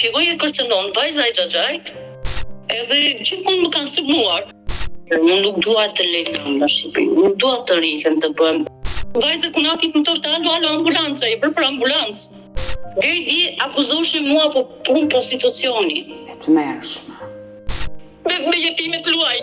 filloi e kërcënon vajza e xhaxhait, edhe gjithmonë më kanë sulmuar. Unë nuk dua të lejmë në Shqipëri, nuk dua të rritem të bëhem. Vajza kur natit më thoshte alo ambulanca, e bër për ambulancë. Deri di akuzoshi mua po punë prostitucioni. E të mërshme. Me jetimet luaj.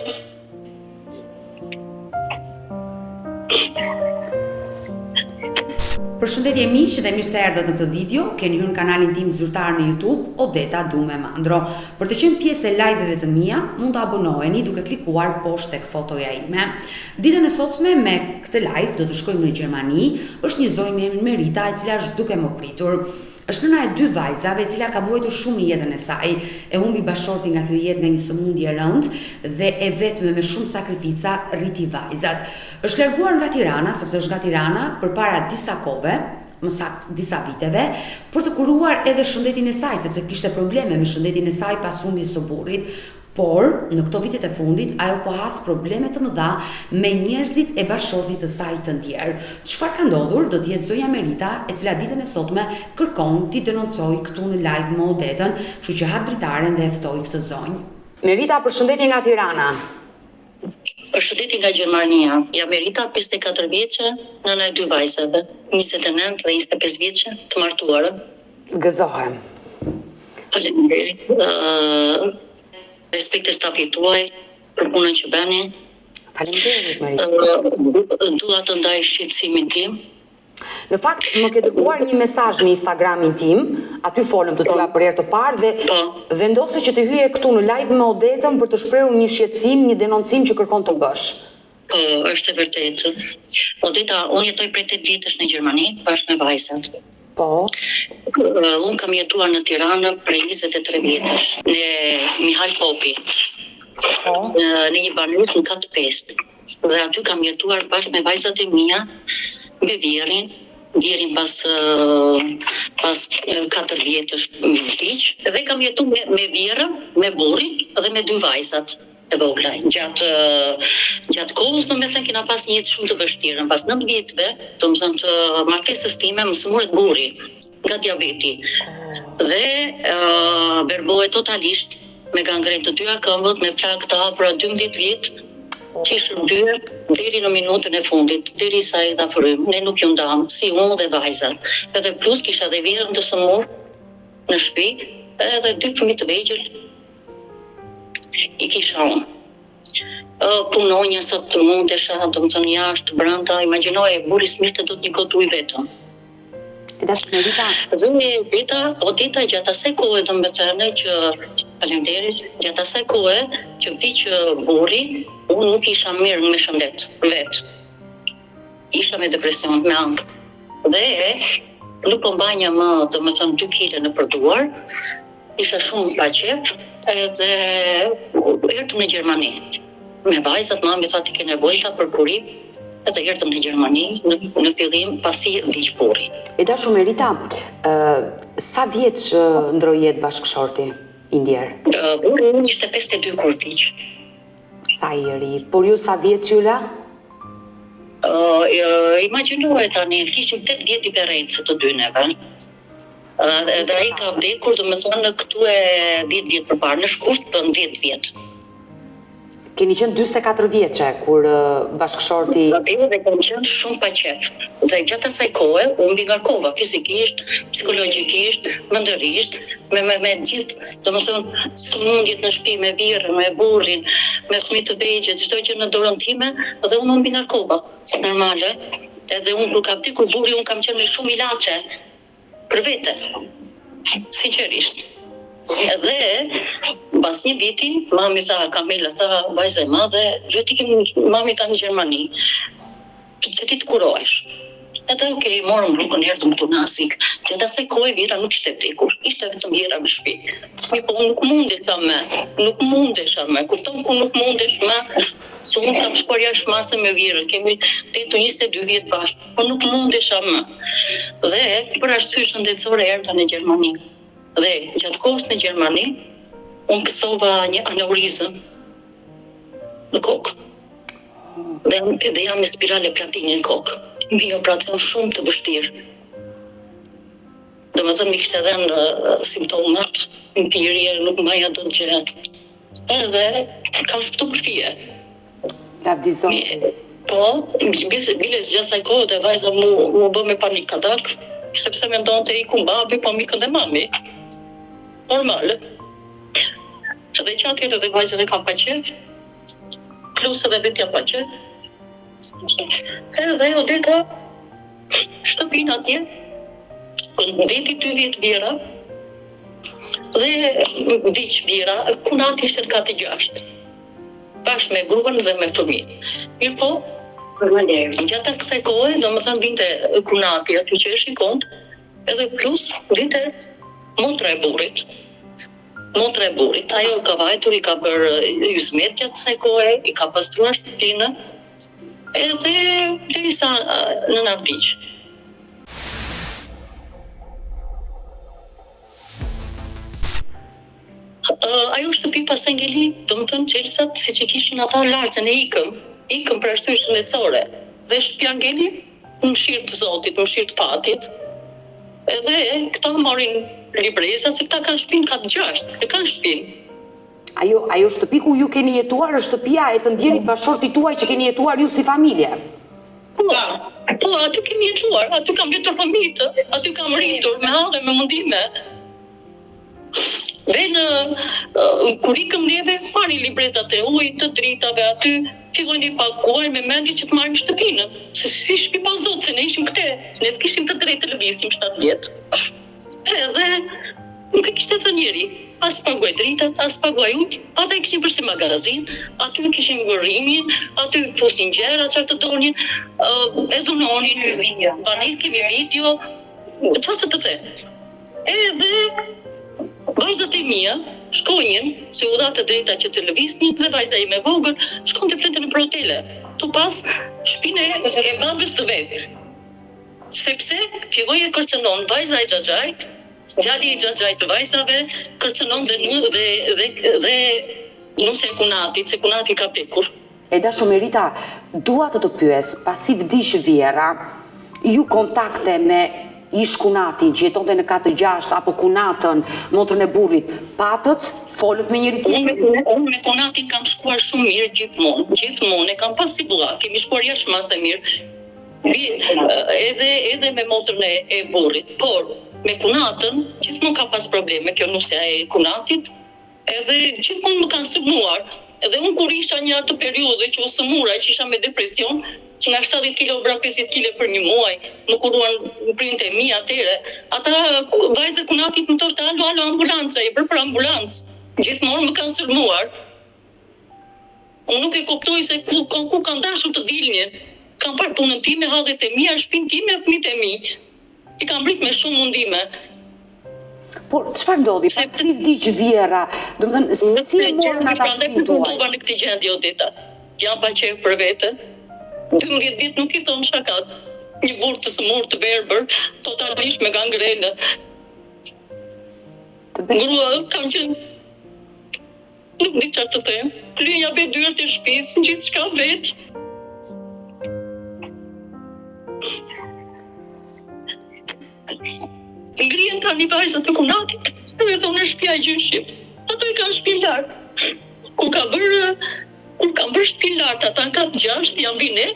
Përshëndetje miq dhe mirë se erdhët në këtë video. Keni hyrë në kanalin tim zyrtar në YouTube, Odeta Dume Mandro. Për të qenë pjesë e live-eve të mia, mund të abonoheni duke klikuar poshtë tek fotoja ime. Ditën e sotme me këtë live do të shkojmë në Gjermani. Është një zonjë me emrin Merita, e cila është duke më pritur. Është nëna e 2 vajzave, e cila ka vuajtur shumë në jetën e saj. E humbi bashorti nga kjo jetë nga një sëmundje e rëndë dhe e vetme me shumë sakrifica rriti vajzat. Është larguar nga Tirana, sepse është nga Tirana përpara disa kohëve, më saktë disa viteve, për të kuruar edhe shëndetin e saj, sepse kishte probleme me shëndetin e saj pas humbjes së burrit. Por, në këto vitet e fundit, ajo po has probleme të mëdha me njerëzit e bashkëshortit të saj të tjerë. Çfarë ka ndodhur do të jetë zonja Merita, e cila ditën e sotme kërkon t'i denoncojë këtu në live me Odetën, kështu që hap dritaren dhe e ftoi këtë zonjë. Merita, përshëndetje nga Tirana. Përshëndetje nga Gjermania. Jam Merita, 54 vjeçe, nëna e 2 vajzave, 29 dhe 25 vjeçe, të martuara. Gëzohem. Faleminderit. Respekte stafit tuaj për punën që bëni. Faleminderit, Merita. Dua të ndaj shqetësimin tim. Në fakt, më ke dërguar një mesazh në Instagramin tim, aty folëm të dyja për herë të parë dhe vendose që të hyje këtu në live me Odetën për të shprehur një shqetësim, një denoncim që kërkon të bësh. Po, është e vërtetë. Odeta, unë jetoj prej 8 vjetësh në Gjermani bashkë me vajzat. Po. Unë kam jetuar në Tiranë prej 23 vjetësh, në Mihal Popi. Po. Në një banesë në katë 5. Dhe aty kam jetuar bashkë me vajzat e mia, me vjerin pas 4 vjetësh vdiq, dhe kam jetu me vjerën, me burrin dhe me 2 vajzat e vogla. Gjatë kohës, domethënë, kena pas një jetë shumë të vështirë. Pas 9 vjetëve, domethënë të martesës time, më smuret burri nga diabeti. Dhe verbohet totalisht me gangrenë të 2 këmbët, me plagë të hapura 12 vjet, që i shërbyer deri në minutën e fundit, derisa i dha frym. Ne nuk ju ndam, si unë dhe vajzat. Edhe plus kisha dhe vjerën të sëmur në shtëpi, edhe 2 fëmijë të vegjël i kisha unë. Punonja sa të mundesha, domethënë jashtë, brenda, imagjinoje burri smirte do të një kot ujë vetëm. E dashur Merita. Odeta gjatë asaj kohe, domethënë që faleminderit, gjatë asaj kohe që vdiq burri, unë nuk isha mirë me shëndet vet. Isha me depresion, me ankth. Dhe nuk po mbanja më, domethënë 2 kg në përduar. Isha shumë pa qef, edhe erdhëm në Gjermani. Me vajzat, mami tha ti ke nevojta për kurim, edhe erdhëm në Gjermani në fillim pasi vdiq burri. E dashur Merita, sa vjeç ndroi jetë bashkëshorti i ndjer? Burri unë ishte 52 kur vdiq. Sa i ri, por ju sa vjeç ju la? Imagjinoje tani, kishim 8 vjet diferencë të dyneve. Edhe ai ka vdekur, domethënë këtu e 10 vjet përpara, në shkurt bën 10 vjet. Keni qenë 44 vjeçe kur bashkëshorti... Dhe kam qenë shumë pa qef. Dhe gjatë asaj kohe, unë mbi ngarkova fizikisht, psikologjikisht, mendërisht, me gjithë, domethënë, sëmundjet në shtëpi, me vjerën, me burrin, me fëmijë të vegjël, çdo gjë në dorën time, dhe unë mbi ngarkova, normale. Edhe unë kur ka vdekur burri, unë kam qenë me shumë ilaçe për vete, sinqerisht. Edhe pas një viti, mami tha, Kamila tha, vajza e madhe, mami ka në Gjermani, që ti të kurohesh. Edhe okej, morëm rrugën, erdhëm këtu në Asik. Gjatë asaj kohe vjera nuk ishte vdekur, ishte vetëm vjera në shtëpi. Po nuk mundesha me, kupton ku nuk mundesh me, se unë kam shkuar jashtë mase me vjerën, kemi 22 vjet bashkë, po nuk mundesha me. Dhe për arsye shëndetësore erdha në Gjermani. Dhe gjatë kohës në Gjermani, unë pësova një aneurizëm në kokë. Dhe jam me spirale platini në kokë. Mi operacion shumë të vështirë. domethënë mi kishte dhënë simptomat, pirje, nuk maja do të gjë. Edhe kam shpëtuar fije. Lavdizon. Po, biles gjatë saj kohë dhe vajza mu bë me panik atak, sepse mendonte iku babi, po mikën dhe mami. Normale. Edhe që atyre dhe vajzën e kam pa qef, plus edhe vetja pa qef. Edhe jo dita shtëpin atje, deti 2 vjetë vjera, dhe diq vjera, kunati ishte në kati 6. Bashkë me gruan dhe me fëmijë. Mirë po, gjatë kësaj kohe, domethënë vinte kunati aty që e shikont, edhe plus vinte motra e burrit. Motra e burrit, ajo ka vajtur, i ka bërë yzmet gjatë kësaj kohe, i ka pastruar shtëpinë, edhe derisa nëna vdiq. Ajo shtëpi pas ngeli, domethënë çelësat siç e kishin ata lartën e ikëm për ashtu shëndetësore. Dhe shtëpia ngeli në mëshirë të Zotit, në mëshirë të fatit. Edhe këta morin librezat, se këta kanë shtëpinë katë 6, e kanë shtëpinë. Ajo shtëpi ku ju keni jetuar është shtëpia e të ndjerit bashortit tuaj që keni jetuar ju si familje? Po, aty kemi jetuar, aty kam jetuar familje, aty kam rritur me hallë, me mundime. Dhe kur ikëm neve, pari librezat e ujit, të dritave aty, fillojnë i paguar me mendje që të marrim shtëpinë. Se si shtëpi pa Zot, se ne ishim këte, ne s'kishim të drejtë të lëvisim 7 vjetë. Edhe nuk e kishte të njeri, as paguaj dritat, as paguaj ujt, ata e kishin përsi magazin, aty kishin vërimin, aty fusin gjera, qartë të donin, e dhunonin, banet kemi video, qartë të the. Edhe vajzat e mia shkonjën, se u dha të drejta që të lëvisnin, dhe vajza ime vogël shkonte flente në hotele, tu pas shpinë e babës të vet. Sepse filloi e kërcënon vajza e xhaxhait, djali i xhaxhait të vajzave, kërcënon dhe nuse kunatit, se kunati ka pekur. E dashur Merita, dua të pyes, pasi vdiq Viera, ju kontakte me ish kunatin që jetonte në katë 6 apo kunatën, motrën e burrit, patët, folët me njëri tjetrin? Unë me kunatin kam shkuar shumë mirë gjithmonë, e kam pas si bulla, kemi shkuar jashtë mas e mirë, edhe me motrën e burrit, por me kunatën gjithmonë kam pas probleme, kjo nusja e kunatit, edhe gjithmonë më kanë sëmnuar. Edhe unë kur isha një atë periudhë që u sëmura, që isha me depresion, që nga 70 kg bra 50 kg për një muaj, më kuruan printe e mi atere, ata vajzë kunatit më thoshte alo ambulanca, e për ambulancë. Gjithmonë më kanë sëmnuar. Unë nuk e kuptoj se ku kanë dashur të dilnin. Kam parë punën time, hallet e mia, shtëpinë time, fëmijët e mi. I kam brit me shumë mundime. Por çfarë ndodhi? Pasi vdiq Viera, domethënë si e morën ata shtëpinë tuaj? Në këtë gjendje Odeta. Jam pa qef për vete. 12 vjet nuk i thon shakat. Një burr të smur, të verbër, totalisht me gangrenë. Grua kam qenë nuk di çfarë të them. Lyja be dyert e shtëpisë, gjithçka vet. Ngrihen tani vajzat të kunatit, edhe thonë shtëpia e gjyshit. Ato i kanë shtëpi lartë. Kur kanë bërë shtëpi lartë, ata në katë 6, janë vine,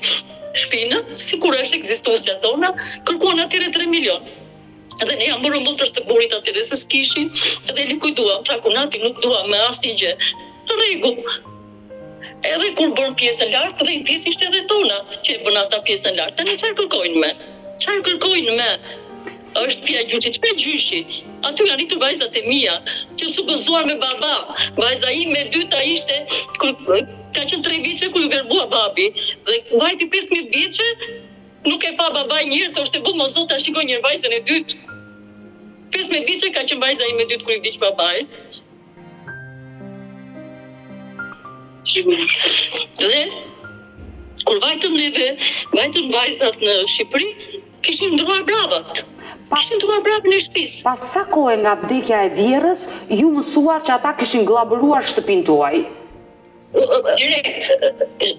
shpinë, si kur është ekzistuesja tona, kërkuan atyre 3 milion. Edhe ne jam bërë motrës të burit atyre se s'kishin, edhe likuduam, qa kunati nuk duam me asnjë gjë. Në rregull. Edhe kur bërë pjesën lartë, dhe i pjesë ishte edhe tona, që e bën ata pjesën lartë. Tani çfarë kërkojnë me? Çfarë kërkojnë me? Është pja gjyqit, me gjyshi. Aty janë rritur vajzat e mia, që su gëzuar me baba. Vajza ime e dyta ishte, ka qenë 3 vjeçe kur ju verbua babi. Dhe vajti 15 vjeçe, nuk e pa babaj njërë, thoshte bu mos ta shikoj njërë vajzën e dytë. 15 vjeçe ka qenë vajza ime e dytë kur i vdiq babaj. Dhe kur vajtëm vajzat në Shqipëri, kishin ndruar bravat. Kishin ndruar bravën e shtëpisë. Pas sa kohë nga vdekja e Vierës, ju mësuat që ata kishin gllabëruar shtëpinë tuaj? Direkt.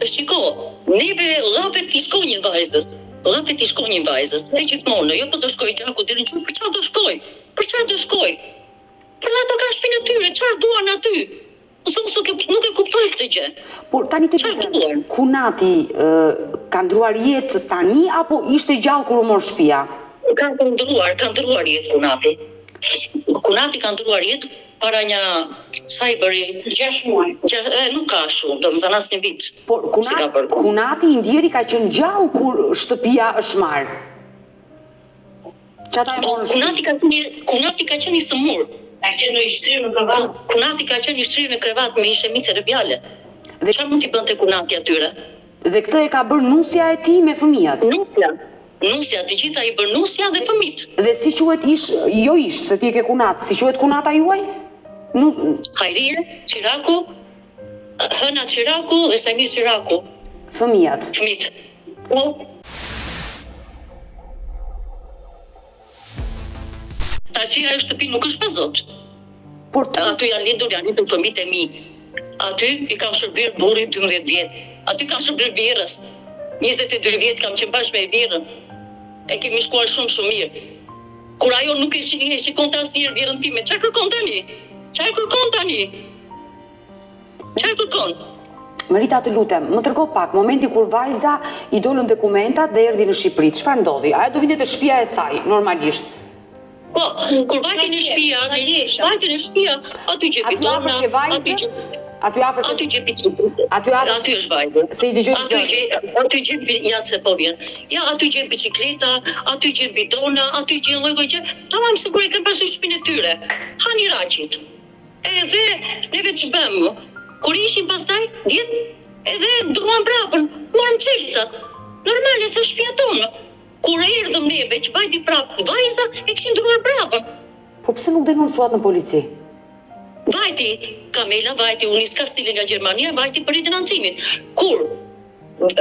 Shiko, neve llapet i shkonjën vajzës. Dhe ti shkoj një vajzës, e gjithmonë, jo po të shkoj gjaku deri në qurë, për çfarë do shkoj? Për çfarë do shkoj? Për ato ka shtëpinë e tyre, çfarë duan aty? Nuk e kuptoj këtë gjë. Por tani të pytem, Kunati ka ndruar jetë tani apo ishte gjallë kur u mor shtëpia? Ka ndruar jetë Kunati. Kunati ka ndruar jetë para një sa i bëri 6 muaj. Nuk ka shumë, domethënë asnjë vit. Por Kunati i ndjeri ka qenë gjallë kur shtëpia është marrë. Çata e morën. Kunati ka qenë i sëmur. Ka qenë i shtrirë në krevat. Kunati ka qenë i shtrirë në krevat me ishemice rëbjale. Dhe çfarë mund t'i bënte Kunati atyre? Dhe këtë e ka bërë nusja e tij me fëmijët. Nusja, të gjitha i bërë nusja dhe fëmijët. Dhe si quhet se ti e ke Kunat, si quhet Kunata juaj? Hajrie, Qiraku, Hëna Qiraku dhe Samir Qiraku. Fëmijët. Ta qira e shtëpi nuk është pa zot. Aty janë lindur fëmijët e mi. Aty i kam shërbyer burri 12 vjet. Aty kam shërbyer birrës. 22 vjet kam qenë bashkë me birrën. E kemi shkuar shumë mirë. Kur ajo nuk e shikon të asnjëherë birrën time, çfarë kërkon tani? Çfarë kërkon? Merita, të lutem, më tregon pak momenti kur vajza i dolën dokumentat dhe erdhi në Shqipëri. Çfarë ndodhi? Ajo do vinte te shtëpia e saj, normalisht. Po, kur vajti në shtëpia, aty gjepi dona, aty është vajzë. Se i dëgjoj aty gjepi se po vjen. Ja, aty gjepi bicikleta, aty gjepi bidona, aty gjepi lloj gjë. Tamam, sigurisht kanë pasur shtëpinë e tyre. Hani raqit. Edhe neve ç'bëm? Kur ishim pastaj, edhe ndruan prapën, morëm çelësat. Normale se shtëpia tonë. Kur erdhëm neve që vajti prapë vajza, e kishin ndruar prapën. Po pse nuk denoncuat në polici? Vajti, Kamela vajti, unis Kastile nga Gjermania, vajti për i denoncimin. Kur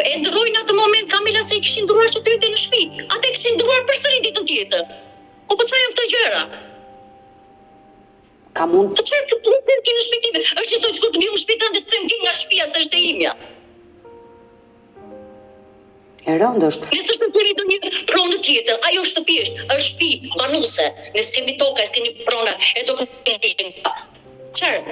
e ndrojnë atë moment Kamela se i kishin ndruar shtëpitë në shtëpi, atë e kishin ndruar përsëri ditën tjetër. Po çfarë janë këto gjëra? Ka mund? Po çfarë këtu në shtëpi time? Është njësoj sikur të vi në shtëpi tënde të them nga shtëpia se është e imja. E rëndë është. Nëse është të kemi ndonjë pronë tjetër, ajo shtëpi është shtëpi banuse. Ne s'kemi toka, s'kemi prona, e do çfarë?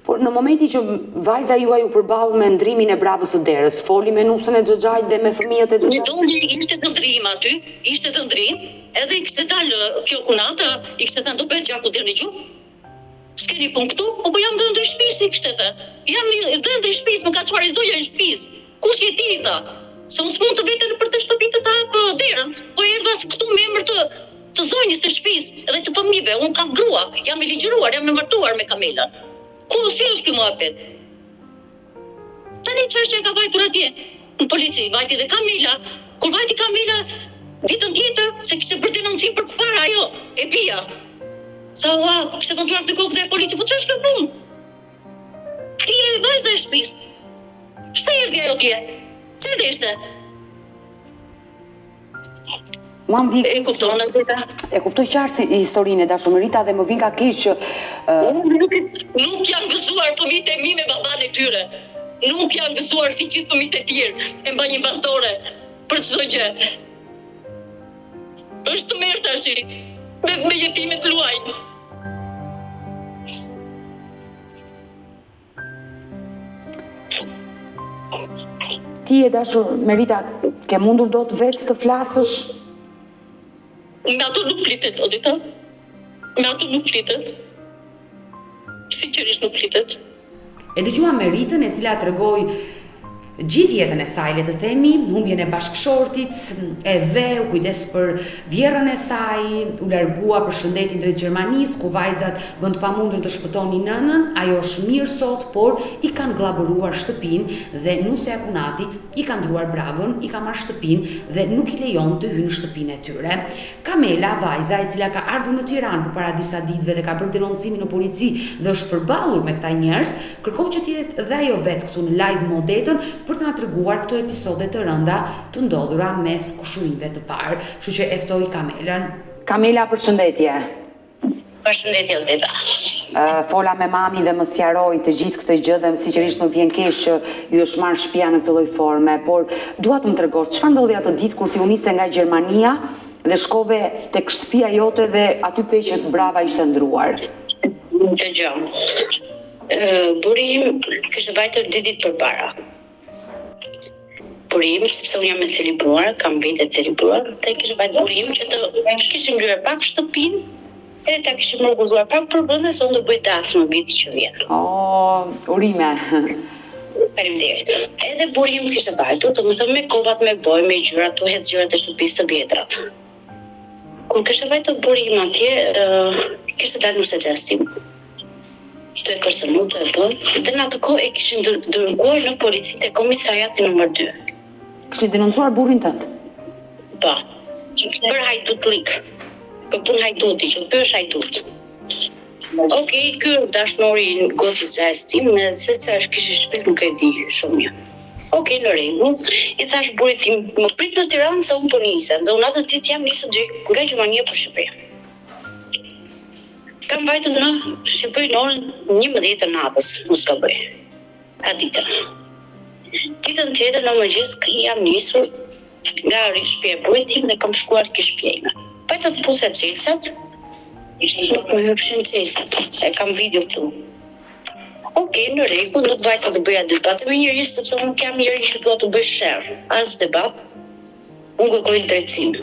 Por në momenti që vajza juaj u përball me ndrimin e Bravës së Derës, foli me nusën e Xhaxhait dhe me fëmijët e Xhaxhait. Një doli ishte të ndrim aty, edhe i kishte dalë kjo Kunata, i kishte thënë do bëhet gjaku deri në gjuhë. S'keni punë këtu, po jam dhe ndër shtëpisë, i kishte thënë. Jam dhe ndër shtëpisë, më ka çuar i zoja në shtëpisë. Kush je ti tha? Se unë s'mund të veten për të shtëpi të hap derën, po erdha këtu me emër të zonjës së shtëpisë edhe të fëmijëve. Unë kam grua, jam i ligjëruar, jam e martuar me Kamelën. Si është ky muhabet? Tani çfarë ka vajtur atje? Në polici, vajti dhe Kamela. Kur vajti Kamela, ditën tjetër, se kishte bërë denoncim për para ajo, e bia. Sa kishte venduar të kokë dhe polici, po ç'është kjo punë? Ti je vajza e shtëpisë. Pse erdhi ajo atje? Çfarë deshte? E kuptoj qartë si historinë e dashur Merita dhe më vjen ka keq që nuk janë gëzuar fëmijët e mi me baban e tyre. Nuk janë gëzuar si gjithë fëmijët e tjerë. E mbajnë pastore për çdo gjë. Është të merr tash. Me jetime të luajnë. Ti e dashur Merita, ke mundur dot vetë të flasësh? Me ato nuk flitet, Odita. Me ato nuk flitet. Sinqerisht nuk flitet. E dëgjuam Meritën e cila tregoi gjithë jetën e saj, le të themi, humbjen e bashkëshortit, e u kujdes për vjerrën e saj, u largua për shëndetin drejt Gjermanisë, ku vajzat bën të pamundur të shpëtonin nënën. Ajo është mirë sot, por i kanë glabëruar shtëpinë dhe nusja e Kunatit i ka ndruar Bravën, i ka marrë shtëpinë dhe nuk i lejon të hyjë në shtëpinë e tyre. Kamela, vajza e cila ka ardhur në Tiranë përpara disa ditëve dhe ka bërë denoncimin në polici dhe është përballur me këta njerëz, kërkon që të jetë dhe ajo vetë këtu në live modetën për të na treguar këto episode të rënda të ndodhura mes kushurimeve të parë. Kështu që e ftoi Kamelën. Kamela, përshëndetje. Përshëndetje Odeta. Fola me mami dhe më sqaroi të gjithë këtë gjë dhe sinqerisht më vjen keq që ju është marrë shtëpia në këtë lloj forme, por dua të më tregosh çfarë ndodhi atë ditë kur ti u nise nga Gjermania dhe shkove tek shtëpia jote dhe aty peqet brava ishte ndruar. Dëgjoj. Buri im kishte vajtur 2 ditë përpara. Buri im, sepse unë jam e celibruar, kam vite celibruar, dhe kishte vajtur buri im që të kishim mbyllur pak shtëpinë, edhe ta kishim rregulluar pak përbrenda se unë do bëj dasmë viti që vjen. Urime. Faleminderit. Edhe buri im kishte vajtur, domethënë me kovat me boj, me gjërat, tu het gjërat e shtëpisë të vjetrat. Kur kishte vajtur buri im atje, kishte dalë në sugjestim. Të e kërcënu, të e bën, dhe në atë kohë e kishin dërguar në policitë e komisariati nr. 2. Kishin denoncuar burrin tënd? Po. Për hajdutlik. Për punë hajduti, që ky është hajdut. Okej, ky dashnori i gocës së tim, me se çfarë kishte shpik në kredi shumë mirë. Okej, në rregull. I thash burrit tim, më prit në Tiranë se unë po nisem, dhe unë atë ditë jam nisur drejt nga Gjermania për Shqipëri. Kam vajtur në Shqipëri në orën 11 të natës, mos gaboj. A ditën. Ditën tjetër në mëngjes jam nisur nga shtëpia e burrit tim dhe kam shkuar ke shtëpia ime. Pajtë të pusë çelësat, nuk më hypshin çelësat. E kam video këtu. Okej, në rregull, nuk vajta të bëja debat me njëri, sepse unë kam njëri që dua të bëj share. As debat, unë kërkoj drejtësinë.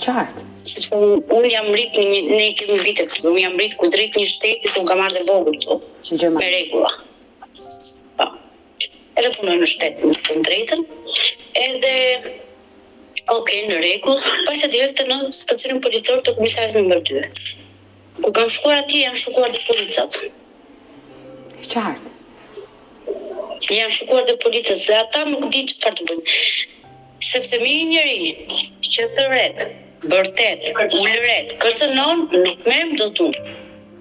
Qartë. Sepse unë jam rrit ne kemi vite këtu, unë jam rrit ku drejt një shteti, se unë kam ardhur vogël këtu. Me rregulla. Po. Edhe punoj në shtet, në drejtën. Edhe okej, në rregull, pajta direkte në stacionin policor të komisariatit nr. 2. Ku kam shkuar atje, janë shkuar të policat. Qartë. Janë shkuar të policat, dhe ata nuk di çfarë të bëjnë. Sepse mirë njëri që të ret, vërtet, ulëret, kërcënon, nuk merrem dot unë.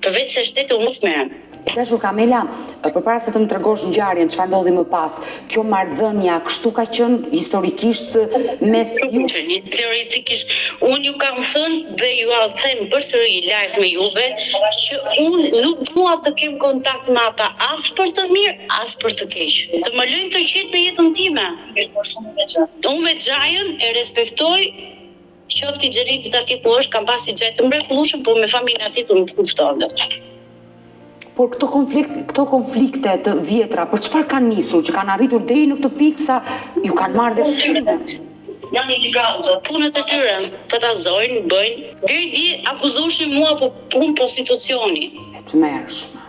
Përveç se shteti unë nuk merrem. Dashur Kamela, përpara se të më tregosh ngjarjen, çfarë ndodhi më pas, kjo marrëdhënia kështu ka qenë historikisht mes ju? Teoretikisht, unë ju kam thënë dhe ju them përsëri live me juve që unë nuk dua të kem kontakt me ata as për të mirë, as për të keq. Të më lëjnë të qetë në jetën time. Unë me Xhajën e respektoj. Qofti Xheritit atje ku është, kam pasi Xhaj të mrekullueshëm, por me familjen atje nuk kupton dot. Por këto konflikte të vjetra, për çfarë kanë nisur, që kanë arritur deri në këtë pikë sa ju kanë marrë dhe shtëpinë? Janë i grauza, punët e tyre, fatazojnë, bëjnë. Deri di akuzoshin mua për punë prostitucioni. E të mërshme.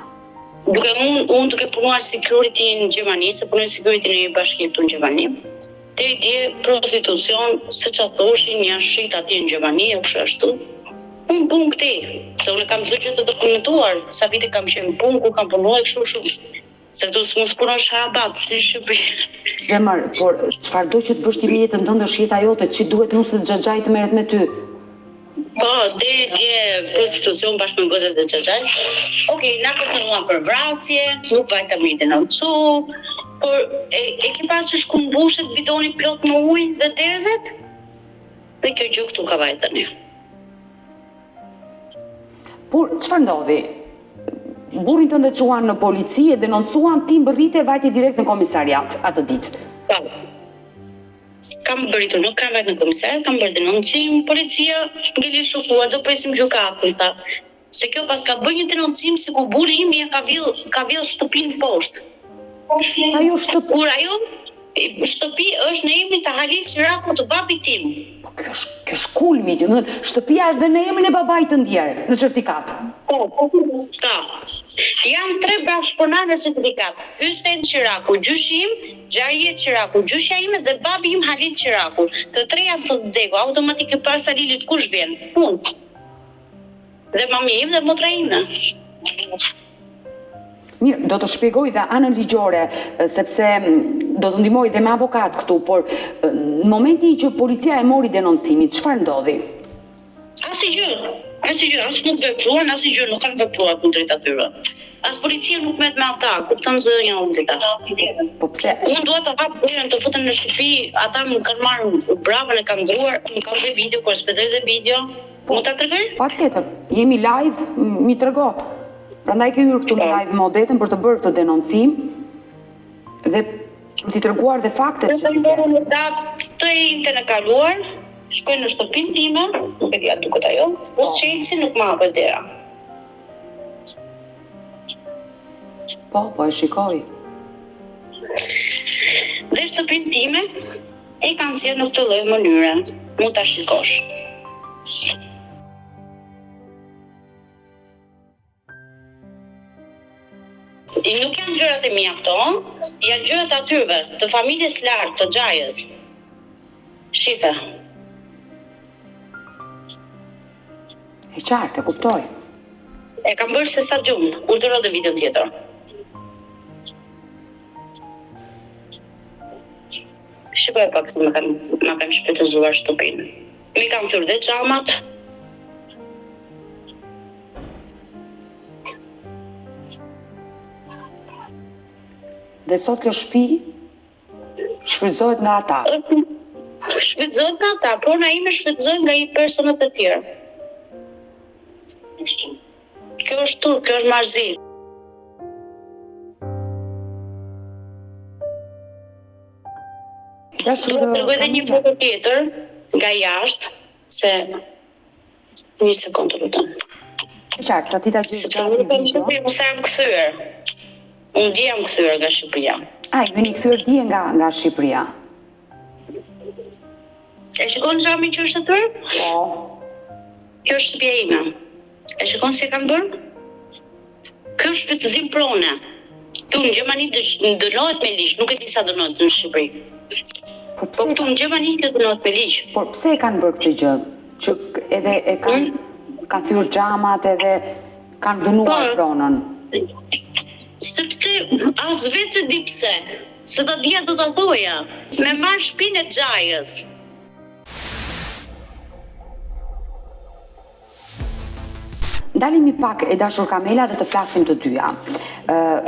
Unë duke punuar security në Gjermani, se punoj security në një bashki këtu në Gjermani. Deri di prostitucion, se çfarë thoshin, janë shit atje në Gjermani, është ashtu. Unë punë këtej, se unë kam zë gjë të dokumentuar, sa vite kam qenë punë, ku kam punuar kështu shumë. Se këtu s'mund të punosh rabat, si në Shqipëri. Zemër, por çfarëdo që të bësh ti me jetën tënde është jeta jote, ç'i duhet nusës Xhaxhaj të merret me ty? Po, dje prostitucion bashkë me gozat e Xhaxhaj. Okej, na kërcënuan për vrasje, nuk vajta me denoncu, por e ke pasur ku mbushet bidoni plot me ujë dhe derdhet? Dhe kjo gjë këtu ka vajtën. Por çfarë ndodhi? Burrin tënd e çuan në polici e denoncuan, ti mbërrite e vajti direkt në komisariat atë ditë. Po. Kam bërritur, nuk kam vajtë në komisariat, kam bërë denoncim, policia ngeli shokuar, do presim gjykatën, tha. Se kjo pas ka bërë një denoncim se ku burri im ka vjedhur shtëpinë poshtë. Ajo shtëpi. Kur ajo shtëpi është në emrin të Halil Çiraku të babit tim. Po kjo është kulmi, do të thënë, shtëpia është dhe në emrin e babait të ndjer, në certifikat. Po. Janë 3 bashkëpunëtar në certifikat. Hysen Çiraku, gjyshi im, Xharie Çiraku, gjyshja ime dhe babi im Halil Çiraku. Të 3 janë të vdekur, automatikisht pas Halilit kush vjen? Unë. Dhe mami im dhe motra ime. Mirë, do të shpjegoj dhe anën ligjore, sepse do të ndihmoj dhe me avokat këtu, por në momentin që policia e mori denoncimin, çfarë ndodhi? Asgjë, as nuk vepruan, asgjë nuk kanë vepruar kundrejt atyre. As policia nuk merret me ata, kupton zënja Odeta. Po pse? Unë dua të hap derën të futem në shtëpi, ata më kanë marrë bravën e kanë ndruar, më kanë dhe video, kur spedoj dhe video. Mund ta tregoj? Patjetër. Jemi live, mi trego. Prandaj ke hyrë këtu në live me Odetën për të bërë këtë denoncim dhe për t'i treguar dhe faktet që ti ke. Të intën e kaluar, shkoj në shtëpinë time, nuk e di a duket ajo, po Chelsea nuk më hapet dera. Po e shikoj. Dhe shtëpinë time e kanë sjellë në këtë lloj mënyre. Mund ta shikosh. Nuk janë gjërat e mia këto, janë gjërat atyve, të familjes lartë, të Xhajës. Shife. E qartë, e kuptoj. E kam bërë se stadium, urdhëro dhe video tjetër. Shikoj pak se ma kam shpëtëzuar shtëpinë. Mi kam thyrë dhe xhamat. Dhe sot kjo shtëpi shfrytëzohet nga ata. Shfrytëzohet nga ata, por na ime shfrytëzohet nga i personat e tjerë. Kjo është turp, kjo është marrëzi. Do të tregoj edhe një foto tjetër nga jashtë, se një sekondë lutem. E qartë, sa ti ta gjesh gati video. Sa jam kthyer. Unë dje jam kthyer nga Shqipëria. Ju jeni kthyer dje nga Shqipëria. E shikon xhamin që është aty? Po. Kjo është shtëpia ime. E shikon si e kam bërë? Kjo është shfrytëzim prone. Tu në Gjermani dënohet me ligj, nuk e di sa dënohet në Shqipëri. Po këtu në Gjermani kjo dënohet me ligj. Por pse e kanë bërë këtë gjë? Që edhe e kanë thyrë xhamat edhe kanë dënuar pronën. Sepse as vetë se di pse. Se ta dija do ta thoja. Me marr shtëpinë e Xhajës. Ndalemi pak e dashur Kamela dhe të flasim të dyja.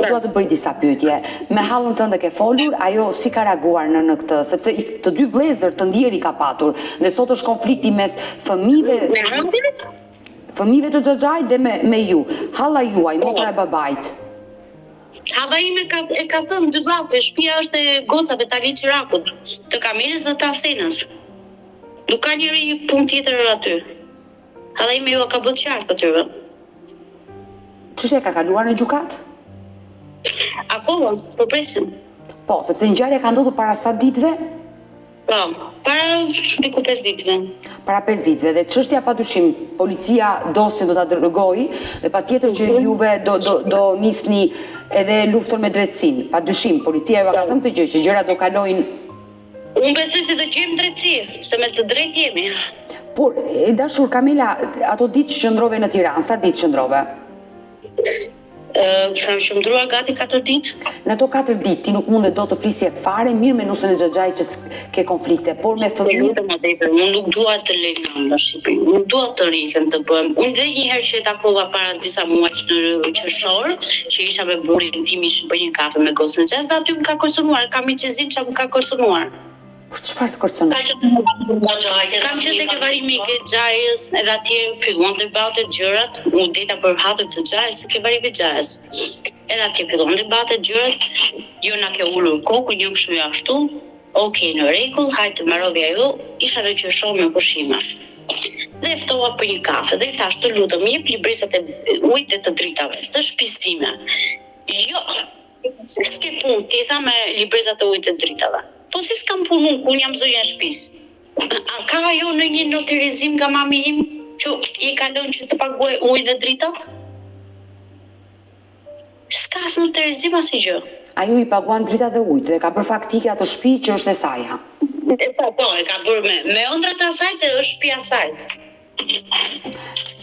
Dua të bëj disa pyetje. Me hallën tënde ke folur, ajo si ka reaguar në këtë, sepse të dy vëllezër të ndjerë i ka patur, dhe sot është konflikti mes fëmijëve të Xhaxhait dhe me ju. Halla juaj, motra e babait. Hava ime e ka thënë dy llafe, shtëpia është e gocave të Ali Qirakut, të Kamelës dhe të Asenës. Nuk ka njëri punë tjetër aty. Halla ime ju ka bërë qartë atyve. Ç'është ka kaluar në gjykat? Akoma, po presim. Po, sepse ngjarja ka ndodhur para sa ditëve? Po, para diku 5 ditëve. Para 5 ditëve, dhe çështja padyshim, policia dosjen do ta dërgojë dhe patjetër që juve do nisni edhe luftën me drejtësinë. Padyshim, policia ju ka thënë këtë gjë, që gjërat do kalojnë. Unë besoj se do gjejmë drejtësi, se me të drejtë jemi. Por, e dashur Kamela, ato ditë që qëndrove në Tiranë, sa ditë qëndrove? Kam qëndruar gati 4 ditë. Në ato 4 ditë ti nuk mundet do të flisje fare mirë me nusën e Xhaxhait që ke konflikte, por me fëmijët. Unë nuk dua të lejmë në Shqipëri, nuk dua të rrihem të bëhem. Unë dhe një herë që e takova para disa muajsh në qershor, që isha me burrin tim, ishim për një kafe me gocën e Xhaxhit, dhe aty më ka kërcënuar, kam një qezim që më ka kërcënuar. Por çfarë të kërcënuar? Kam qenë tek varimi i Xhajës, edhe atje filluan të debatet gjërat, u deta për hatër të Xhajës, se ke varimi i Xhajës. Edhe atje filluan debatet gjërat, jo na ke ulur kokë, një kështu ashtu. Okej, në rregull, hajtë mbaroi ajo, isha në qershor me pushime. Dhe e ftova për një kafe dhe i thash të lutem, më jep librisat e ujit dhe të dritave të shtëpisë time. Jo, s'ke punë, ti tha me librisat e ujit dhe dritave. Po si s'kam punë unë, kun jam zëria e shtëpisë. A ka ajo në një notarizim nga mami im që i ka lënë që të paguaj ujë dhe dritat? S'ka as notarizim asgjë. Ajo i paguan dritat dhe ujit dhe ka bërë faktike atë shtëpi që është e saj. Po, e ka bërë me ëndrat e saj, është shtëpia e saj.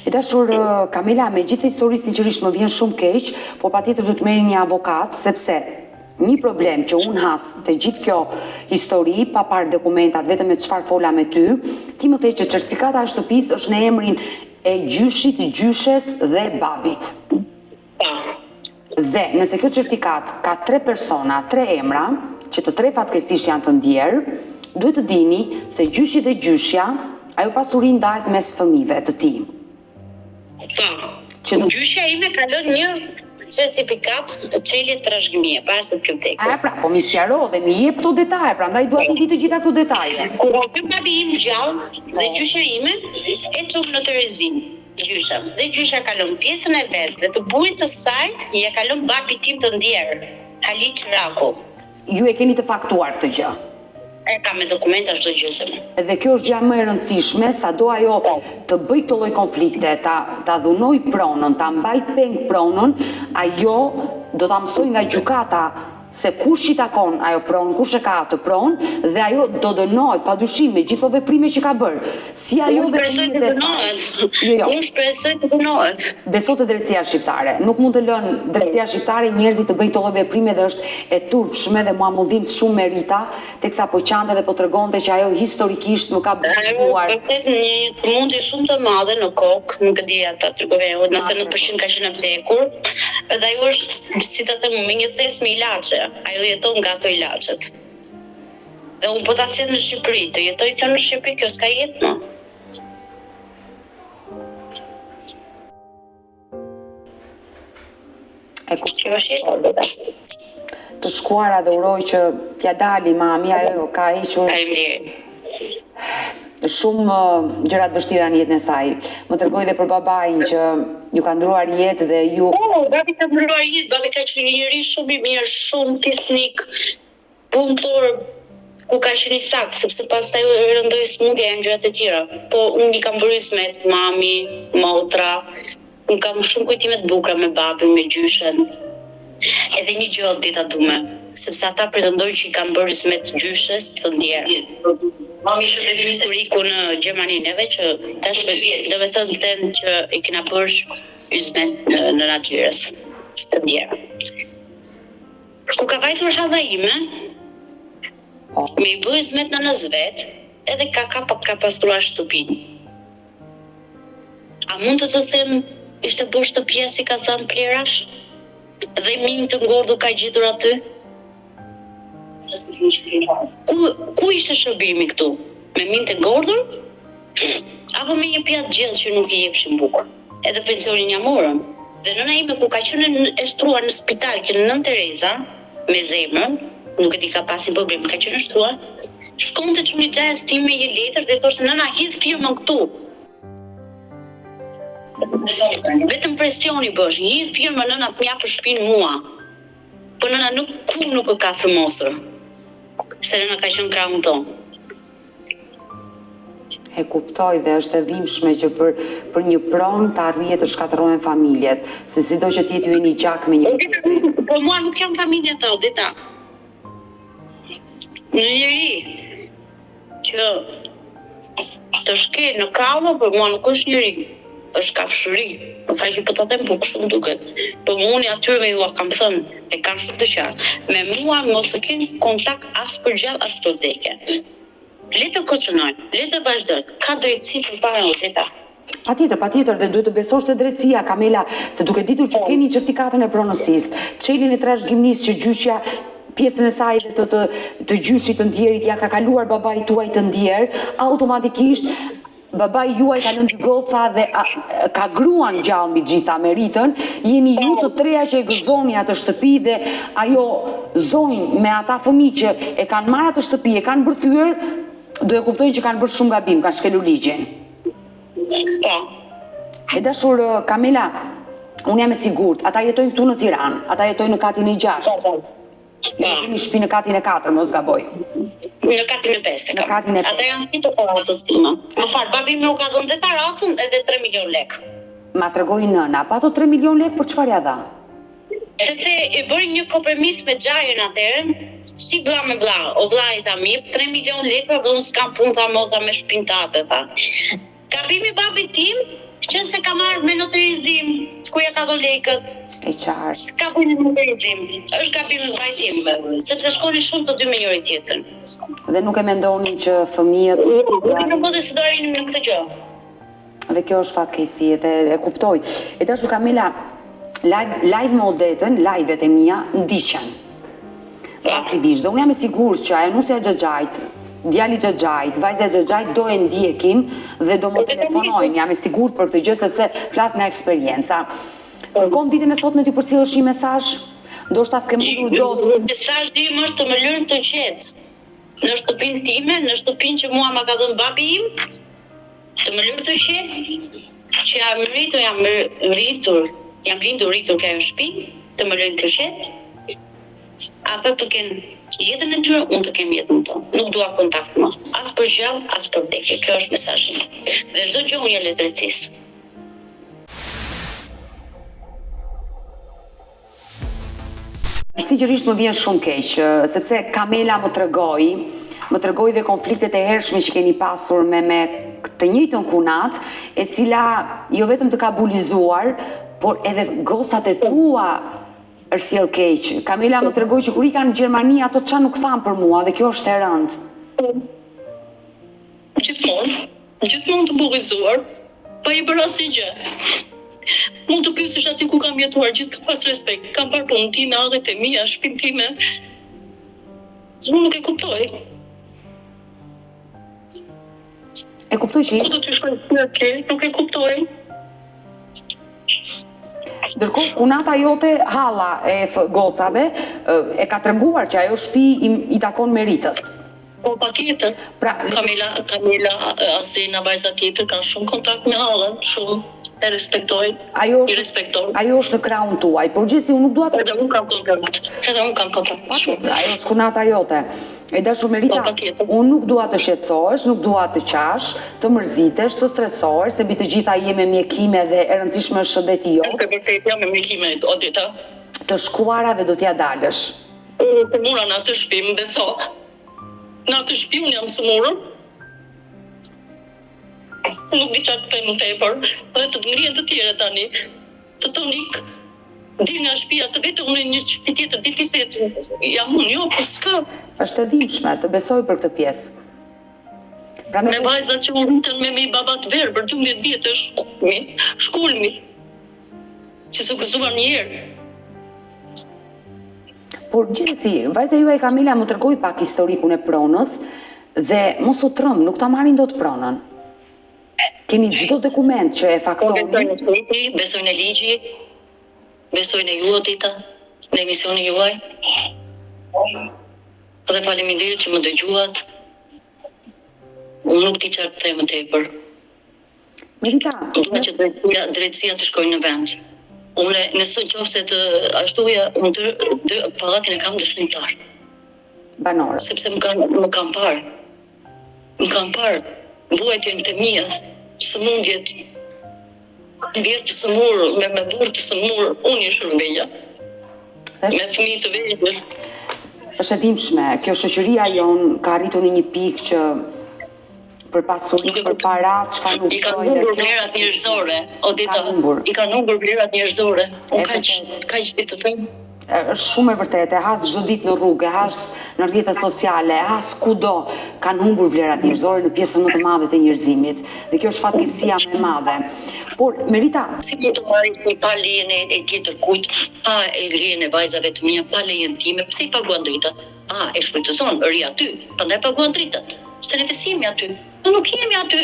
E dashur Kamela, me gjithë historisë sinqerisht më vjen shumë keq, por patjetër do të merrni një avokat, sepse një problem që unë has të gjithë kjo histori, pa parë dokumentat, vetëm me çfarë fola me ty, ti më the që certifikata e shtëpisë është në emrin e gjyshit, gjyshes dhe babit. Dhe nëse kjo certifikat ka 3 persona, 3 emra, që të 3 fatkeqësisht janë të ndjerë, duhet të dini se gjyshi dhe gjyshja ajo pasuri ndahet mes fëmijëve të ti. Gjyshja ime kalon një certifikat të çelje trashëgimie para se të ketë vdekur. Pra, po mi sqaro dhe mi jep këto detaje, prandaj dua ti di të gjitha këto detaje. Kur ky babi im gjallë dhe gjyshja ime e çon në Terezin. Gjysha. Dhe gjysha kalon pjesën e vet dhe të burit të sajt ja kalon babi tim të ndjer, Haliç Raku. Ju e keni të faktuar këtë gjë? E ka me dokumenta çdo gjë. Dhe kjo është gjë më e rëndësishme, sado ajo të bëj këto lloj konflikte, ta dhunoj pronën, ta mbaj peng pronën, ajo do ta mësoj nga gjykata se kush i takon ajo pronë, kush e ka atë pronë, dhe ajo do dënohet padyshim me gjithë veprime që ka bërë. Si ajo dhe fëmijët e saj. Jo. Unë shpresoj të dënohet. Besoj te drejtësia shqiptare. Nuk mund të lënë drejtësia shqiptare njerëzit të bëjnë këto lloj veprime dhe është e turpshme dhe mua më ndihm shumë merita, teksa po qante dhe po tregonte që ajo historikisht më ka bëzuar. Vërtet një mundi shumë të madhe në kokë, nuk e di ata tregove, 99% ka qenë vdekur. Dhe ajo është, si ta them, me një thes me ilaçe. Ajo jeton nga ato ilaçet. Dhe unë po ta sjell në Shqipëri, të jetoj kjo në Shqipëri, kjo s'ka jetë më. Kjo është jetë. Të shkuara dhe uroj që t'ja dali mami, ajo ka hequr shumë gjëra të vështira në jetën e saj. Më tregoi dhe për babain që ju ka ndruar jetë dhe ju... Babi ka ndruar jetë, babi ka qenë një njerëz shumë i mirë, shumë fisnik, punëtor, ku ka qenë i saktë, sepse pastaj rëndoi smundja e gjërat e tjera. Po unë i kam bërë ismet, mami, motra, unë kam shumë kujtime të bukura me babin, me gjyshen. Edhe një gjë dita dume, sepse ata pretendojnë që i kanë bërë ismet gjyshes të ndjerë. Mami ishte definituriku në Gjermani neve që tash do të thënë që i kena bërë ismet në Naxhirës të ndjerë. Ku ka vajtur halla ime, me i bërë ismet në nëz vet, edhe ka pastruar shtëpinë. A mund të them ishte bërë shtëpia si kazan plerash? Dhe minë të ngordhur ka gjetur aty? Ku ishte shërbimi këtu? Me minë të ngordhur? Apo me një pjatë gjellë që nuk i jepshin bukë? Edhe pensionin ja morën. Dhe nëna ime ku ka qenë e shtruar në spital që në Nën Tereza, me zemrën, nuk e di ka pasi problem, ka qenë shtruar, shkonte çuni xhajas tim me një letër dhe thoshte nëna hidh firmën këtu. Vetëm presioni bësh, hidh firmën nëna të mja për shtëpinë mua. Po nëna nuk e ka firmosur. Se nëna ka qenë krahun tonë. E kuptoj dhe është e dhimbshme që për një pronë të arrije të shkatërrohen familjet, se sido që t'jetë ju e një gjak me një tjetrin. Po mua nuk jam familja ta, Odeta. Në njeri që të shkel në kallo, për mua nuk është njeri. Është kafshëri. Më fal që po ta them, po kështu më duket. Po unë atyre ju kam thënë, e kanë shumë të qartë. Me mua mos të kenë kontakt as për gjallë as për vdekje. Le të kërcënojnë, le të vazhdojnë. Ka drejtësi përpara Odeta. Patjetër, dhe duhet të besosh te drejtësia, Kamela, se duke ditur që keni certifikatën e pronësisë, çeljen e trashëgimisë që gjyqja pjesën e saj dhe të gjyshit të ndjerit ja ka kaluar babait tuaj të ndjer, automatikisht babai juaj ka lënë dy goca dhe ka gruan gjallë mbi gjitha meritën, jeni ju të treja që e gëzoni atë shtëpi dhe ajo zonjë me ata fëmijë që e kanë marrë atë shtëpi, e kanë bërthyer, do e kuptojnë që kanë bërë shumë gabim, kanë shkelur ligjin. Po. E dashur Kamela, unë jam e sigurt, ata jetojnë këtu në Tiranë, ata jetojnë në katin e 6. Ju keni shtëpi në katin e 4, mos gaboj. Në katin e 5. Në katin e 5. Ata janë si të teracës tima. Më fal, babi më ka dhënë dhe teracën edhe 3 milion lek. Ma tregoi nëna, pa ato 3 milion lek për çfarë ja dha? Edhe e bëri një kompromis me xhajen atëherë, si vlla me vlla, o vlla i tha mi, 3 milion lekë dhe unë s'kam punë tha motha me shpintate tha. Gabimi babit tim, që se ka marrë me notarizim, ku ja ka dhënë lekët. E qartë. S'ka punë me notarizim. Është gabim i vajtim, sepse shkoni shumë të dy me njëri tjetrën. Dhe nuk e mendonin që fëmijët Nuk do të rinim në këtë gjë. Dhe kjo është fatkeqësi dhe e kuptoj. E dashur Kamela, live me Odetën, live-et e mia ndiqen. Pasivisht, dhe unë jam e sigurt që ajo nusja Xhaxhait djali Xhaxhait, vajza Xhaxhait do e ndjekin dhe do më telefonojnë, jam e sigurt për këtë gjë sepse flas nga eksperjenca. Kërkon ditën e sotme ti përcjellësh një mesazh? Ndoshta s'ke mundur dot. Mesazhi im është të më lënë të qetë. Në shtëpinë time, në shtëpinë që mua ma ka dhënë babi im, të më lërë të qetë, që jam lindur rritur ka në shtëpi, të më lërë të qetë, ata të kenë jetën e tyre, unë të kem jetën tonë. Nuk dua kontakt më, as për gjallë, as për vdekje. Kjo është mesazhi im. Dhe çdo gjë unë jam drejtësisë. Sinqerisht më vjen shumë keq, sepse Kamela më tregoi dhe konfliktet e hershme që keni pasur me të njëjtën kunat, e cila jo vetëm të ka bulizuar, por edhe gocat e tua është sjell keq. Kamela më tregoi që kur i kanë në Gjermani ato ç'a nuk thanë për mua dhe kjo është e rëndë. Gjithmonë të bulizuar, pa i bërë asnjë gjë. Mund të pyesësh aty ku kam jetuar, gjithë ka pas respekt. Kam parë punën time, hallet e mia, shtëpinë time. Unë nuk e kuptoj. E kuptoj që Ku do të shkoj nuk e kuptoj. Ndërkohë, kunata jote Halla e gocave e ka treguar që ajo shtëpi i takon Meritës. Po patjetër. Pra, Kamila, Asena, vajza tjetër kanë shumë kontakt me Hallën, shumë. E respektoj. Ajo është në krahun tuaj, por gjithsesi unë nuk dua të... Edhe unë kam kontakt. Ajo është kunata jote. E dashur Merita, unë nuk dua të shqetësohesh, nuk dua të qash, të mërzitesh, të stresohesh, se mbi të gjitha je me mjekime dhe e rëndësishme është shëndeti jot. Është vërtet jam me mjekime, Odeta. Të shkuara dhe do t'ja dalësh. Mura në atë shtëpi, më beso. Në atë shtëpi unë jam sëmurur. Nuk di çfarë të them më tepër, dhe të ngrihen të tjerë tani, të tonik, dil nga shtëpia, të vetëm unë një shtëpi tjetër, difiset, jam unë, jo, po s'ka. Është e dimshme, të besoj për këtë pjesë. Me vajzat që u rritën me babat verë për 12 vjetë, shkulmi, që s'u gëzuar një herë. Por gjithsesi, vajza juaj Kamila më tregoi pak historikun e pronës dhe mos u trëm, nuk ta marrin dot pronën. Keni çdo dokument që e faktoni? Besojnë në ligji, besojnë në ju, Odeta, në emisionin juaj. Dhe faleminderit që më dëgjuat. Unë nuk di çfarë të them më tepër. Merita, dua që drejtësia të shkojnë në vend. Unë nëse qofse të ashtuja, unë pallatin e kam dëshmimtar. Banor. Sepse më kam parë. Më kam parë vuajtjen të mia, sëmundjet, vjerë të sëmur, me burë të sëmur, unë i shërbeja. Me fëmijë të vegjël. Është e dimshme, kjo shoqëria jon ka arritur në një pikë që për pasuri, për para, çfarë nuk i kanë humbur vlerat njerëzore, Odeta. I kanë humbur vlerat njerëzore. Unë kaq të them. Është shumë e vërtetë, has çdo ditë në rrugë, has në rrjetet sociale, has kudo, kanë humbur vlerat njerëzore në pjesën më të madhe të njerëzimit. Dhe kjo është fatkeqësia më e madhe. Por Merita, si mund të marrë një pa lejen e tjetër kujt, pa lejen e vajzave të mia, pa lejen time, pse i paguan dritat? E shfrytëzon, ri aty, prandaj paguan dritat. Se ne jemi aty. Ne nuk jemi aty.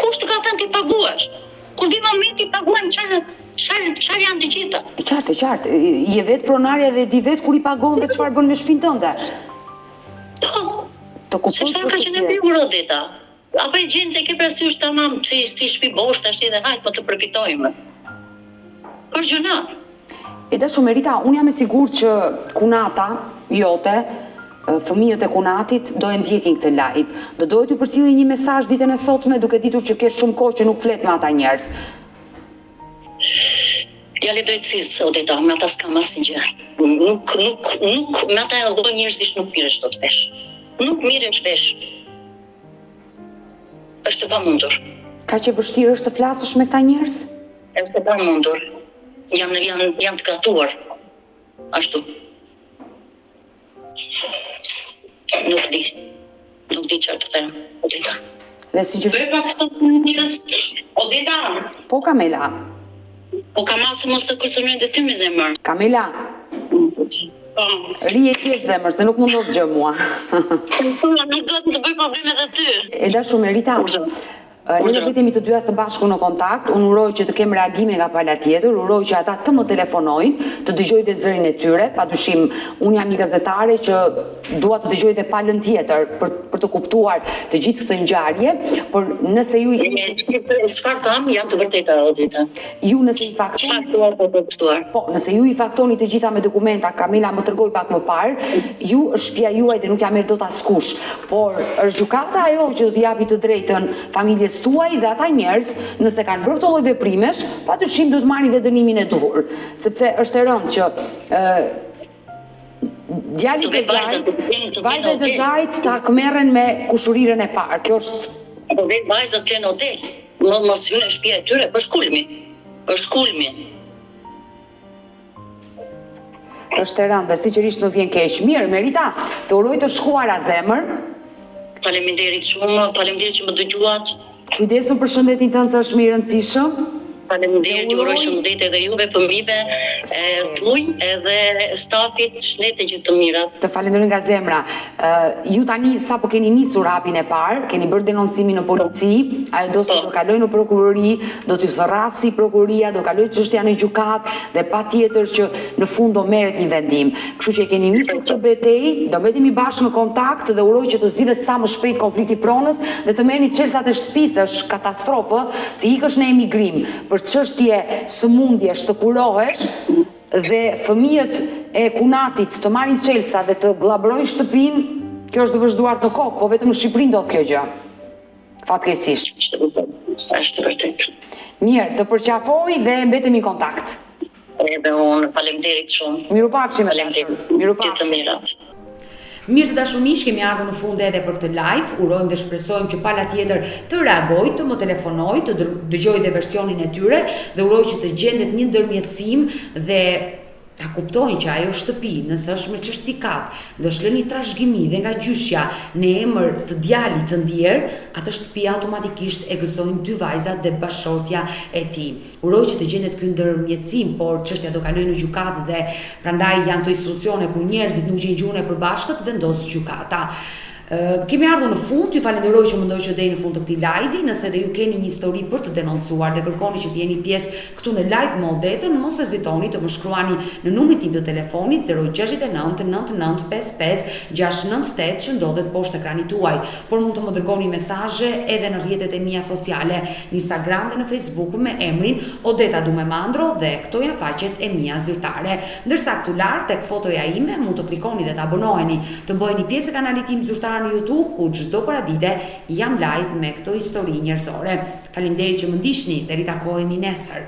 Kush të ka thënë ti paguash? Kur vi momenti paguajmë çfarë janë të gjitha. E qartë. Je vetë pronarja dhe di vetë kur i pagon dhe çfarë bën me shtëpinë tënde. Të kuptoj. Sepse ka qenë birë Odeta. Apo i gjen se ke parasysh tamam si shtëpi bosh tash edhe hajt po të përfitojmë. Për gjuna. E dashur Merita, unë jam e sigurt që kunata jote, fëmijët e kunatit do e ndjekin këtë live. Do dohet ju përcjelli një mesazh ditën e sotme duke ditur që ke shumë kohë që nuk flet me ata njerëz. Ja le drejtësisë, Odeta, me ata s'kam asnjë gjë. Nuk, me ata e lloj njerëzish nuk miresh dot vesh. Nuk miresh vesh. Është e pamundur. Ka që vështirë është të flasësh me këta njerëz? Është e pamundur. Jam të gatuar. Ashtu. Nuk di çfarë të them, Odeta. Dhe sinqerisht, Odeta. Po Kamela. Po Kamase mos të kërcënojnë dhe ty me zemër. Kamela. Rije qetë zemër, se nuk mund të gjë mua. Nuk do të bëj problemet e ty. E dashur Merita, ne do vitemi të dyja së bashku në kontakt, unë uroj që të kem reagime nga pala tjetër, uroj që ata të më telefonojnë, të dëgjoj dhe zërin e tyre, padyshim unë jam një gazetare që dua të dëgjoj dhe palën tjetër për të kuptuar të gjithë këtë ngjarje, por nëse ju çfarë tham janë të vërteta Odita. Ju nëse i faktoni, po, nëse ju i faktoni të gjitha me dokumenta, Kamila më tregoi pak më parë, ju është shtëpia juaj dhe nuk ja merr dot askush, por është gjykata ajo që do t'i japi të drejtën familjes tuaj dhe ata njerëz, nëse kanë bërë këto lloj veprimesh, padyshim duhet marrin dhe dënimin e duhur, sepse është e rëndë që djalit e gjajt, vajzat e gjajt ta këmerren me kushuriren e parë. Kjo është vajzat që në hotel, mos hynë në shtëpia e tyre, është kulmi. Është kulmi. Është e rëndë, sinqerisht nuk vjen keq. Mirë, Merita, të uroj të shkuara zemër. Faleminderit shumë, faleminderit që më dëgjuat. Kujdesu për shëndetin tënd se është më i rëndësishëm. Faleminderit, ju uroj shëndet edhe juve, fëmijëve tuaj edhe stafit, shëndet e gjithë të mirat. Të falenderoj nga zemra. Ju tani sapo keni nisur hapin e parë, keni bërë denoncimin në polici, ajo dosje do kaloj në prokurori, do t'ju therrasi prokuroria, do kaloj çështja në gjykat dhe patjetër që në fund do merret një vendim. Kështu që keni nisur këtë betejë, do mbetemi bashkë në kontakt dhe uroj që të zgjidhet sa më shpejt konflikti pronës dhe të merrni çelësat e shtëpisë, është katastrofë, të ikësh në emigrim. Për çështje sëmundjesh të kurohesh dhe fëmijët e kunatit të marrin çelësa dhe të glabërojnë shtëpinë, kjo është vëzhduar në kokë, po vetëm në Shqipëri ndodh kjo gjë. Fatkeqësisht. Është vërtet. Mirë, të përqafoj dhe mbetemi në kontakt. Edhe unë faleminderit shumë. Mirupafshim. Gjithë të mirat. Mirë të dashur miq, kemi ardhur në fund edhe për këtë live. Urojmë dhe shpresojmë që pala tjetër të reagojë, të më telefonojë, të dëgjojë dhe versionin e tyre dhe uroj që të gjendet një ndërmjetësim dhe ta kuptojnë që ajo shtëpi, nëse është me certifikat, dhe është lënë trashëgimi dhe nga gjyshja në emër të djalit të ndjer, atë shtëpi automatikisht e gëzojnë dy vajzat dhe bashortja e tij. Uroj që të gjendet ky ndërmjetësim, por çështja do kalojë në gjykatë dhe prandaj janë këto institucione ku njerëzit nuk gjejnë gjuhën e përbashkët, vendos gjykata. Kemi ardhur në fund, ju falenderoj që më ndoqët deri në fund të këtij live-i, nëse dhe ju keni një histori për të denoncuar dhe kërkoni që të jeni pjesë këtu në live modetën, mos hezitoni të më shkruani në numrin tim të telefonit 069 99 55 698 që ndodhet poshtë ekranit tuaj, por mund të më dërgoni mesazhe edhe në rrjetet e mia sociale, në Instagram dhe në Facebook me emrin Odeta Dumemandro dhe këto janë faqet e mia zyrtare. Ndërsa këtu lart tek fotoja ime mund të klikoni dhe të abonoheni, të bëheni pjesë e kanalit tim zyrtar në YouTube, ku çdo paradite jam live me këto histori njerëzore. Faleminderit që më ndiqni, deri takohemi nesër.